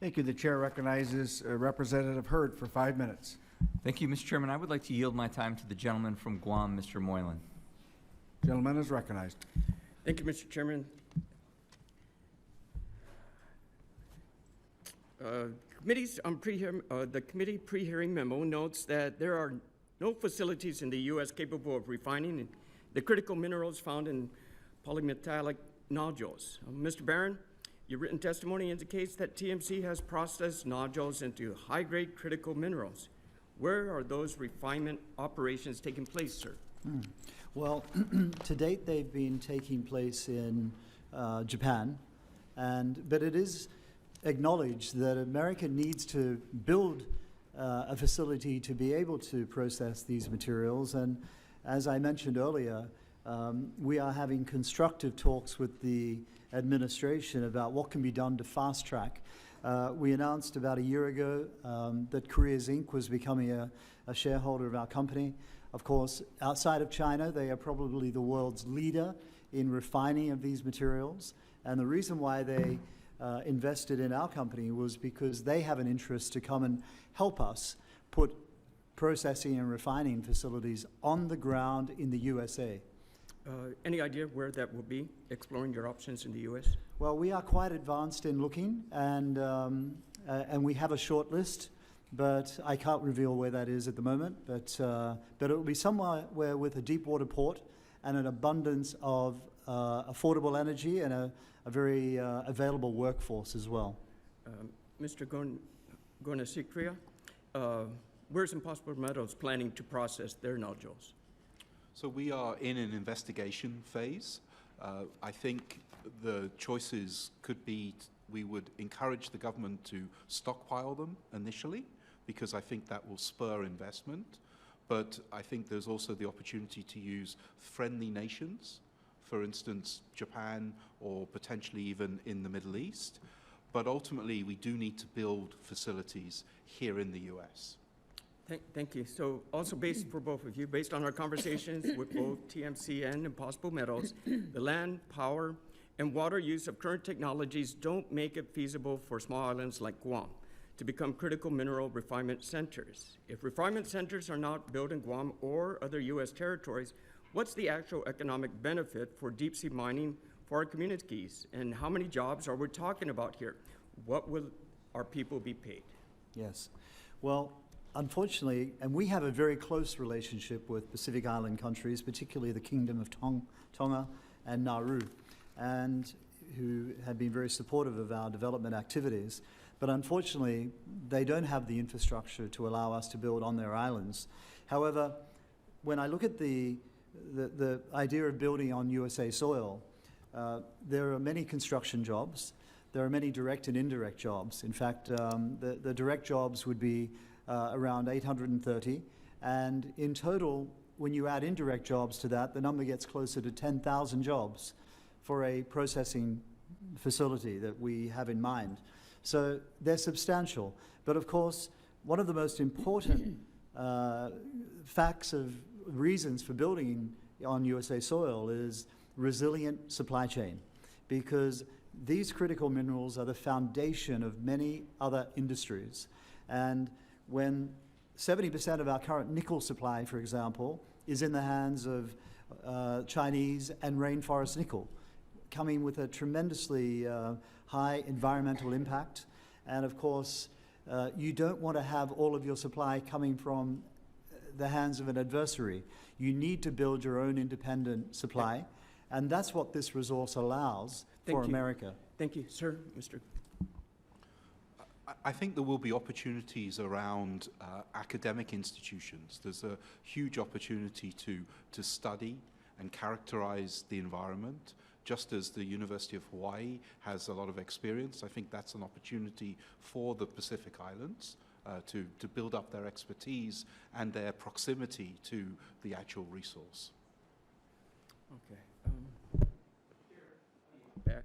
Thank you. The chair recognizes Representative Hurd for 5 minutes. Thank you, Mr. Chairman. I would like to yield my time to the gentleman from Guam, Mr. Moylan. Gentleman is recognized. Thank you, Mr. Chairman. The committee pre-hearing memo notes that there are no facilities in the U.S. capable of refining the critical minerals found in polymetallic nodules. Mr. Barron, your written testimony indicates that TMC has processed nodules into high-grade critical minerals. Where are those refinement operations taking place, sir? Well, to date, they've been taking place in Japan, but it is acknowledged that America needs to build a facility to be able to process these materials. And as I mentioned earlier, we are having constructive talks with the administration about what can be done to fast track. We announced about a year ago that Korea's Inc. was becoming a shareholder of our company. Of course, outside of China, they are probably the world's leader in refining of these materials. And the reason why they invested in our company was because they have an interest to come and help us put processing and refining facilities on the ground in the USA. Any idea where that will be, exploring your options in the U.S.? Well, we are quite advanced in looking, and we have a short list, but I can't reveal where that is at the moment. But it will be somewhere with a deep water port and an abundance of affordable energy and a very available workforce as well. Mr. Gonasikria, where's Impossible Metals planning to process their nodules? So we are in an investigation phase. I think the choices could be we would encourage the government to stockpile them initially, because I think that will spur investment. But I think there's also the opportunity to use friendly nations, for instance, Japan or potentially even in the Middle East. But ultimately, we do need to build facilities here in the US. Thank you. So also based for both of you, based on our conversations with both TMC and Impossible Metals, the land, power, and water use of current technologies don't make it feasible for small islands like Guam to become critical mineral refinement centers. If refinement centers are not built in Guam or other U.S. territories, what's the actual economic benefit for deep sea mining for our communities? And how many jobs are we talking about here? What will our people be paid? Yes. Well, unfortunately, and we have a very close relationship with Pacific Island countries, particularly the Kingdom of Tonga and Nauru, and who have been very supportive of our development activities. But unfortunately, they don't have the infrastructure to allow us to build on their islands. However, when I look at the idea of building on USA soil, there are many construction jobs. There are many direct and indirect jobs. In fact, the direct jobs would be around 830, and in total, when you add indirect jobs to that, the number gets closer to 10,000 jobs for a processing facility that we have in mind. So they're substantial, but of course, one of the most important facts of reasons for building on USA soil is resilient supply chain, because these critical minerals are the foundation of many other industries. And when 70% of our current nickel supply, for example, is in the hands of Chinese and rainforest nickel, coming with a tremendously high environmental impact. And of course, you don't want to have all of your supply coming from the hands of an adversary. You need to build your own independent supply, and that's what this resource allows for America. Thank you, sir. Mr. I think there will be opportunities around academic institutions. There's a huge opportunity to study and characterize the environment, just as the University of Hawaii has a lot of experience. I think that's an opportunity for the Pacific Islands to build up their expertise and their proximity to the actual resource. Okay. Back.